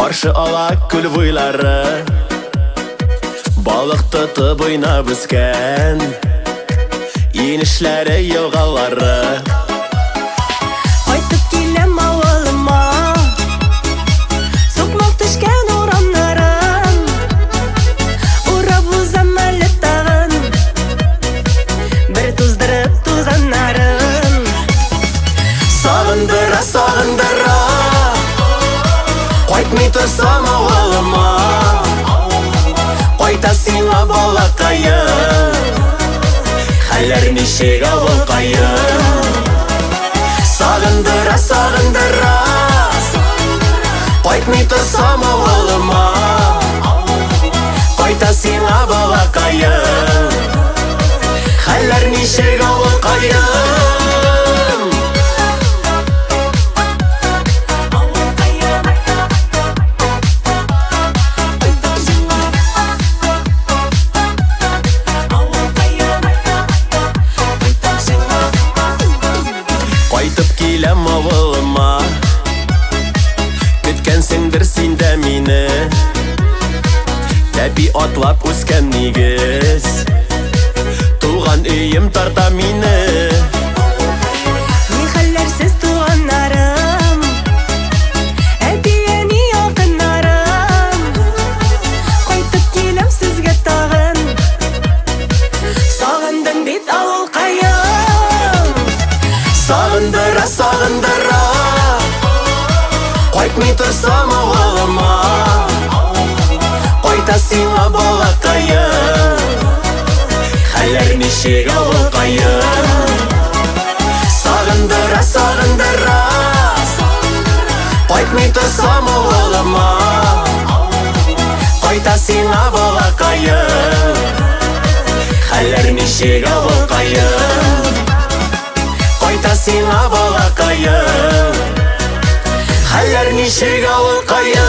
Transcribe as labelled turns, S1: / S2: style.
S1: Каршы ала күл буйлары, балык тотып уйнап үскән, инешләре елгалары.
S2: Кайтып киләм авылыма, сукмак төшкән урамнарын, урап узам әле тагын, бер туздырып тузаннарын.
S1: Сагындыра, сагындыра, кайтмый торсам авылыма, кайта сиңа балакаем, хәлләр ничек авылкаем. Сагындыра, сагындыра, кайтмый торсам авылыма, кайта сиңа балакаем, хәлләр ничек авылкаем. Кайтып киләм авылыма, көткәнсеңдер син дә мине, тәпи атлап үскән нигез, туган өем тарта мине.
S2: Ни хәлләрсез туганнарым, әти-әни якыннарым, кайтып киләм сезгә тагын, сагындым бит авылкаем.
S1: Сагындыра, сагындыра, кайтмый торсам авылыма, кайта сиңа балакаем, хәлләр ничек авылкаем. Сагындыра, сагындыра, кайтмый торсам авылыма, кайта сиңа балакаем, хәлләр ничек авылкаем. Кайта сиңа балакаем, хәлләр ничек авылкаем.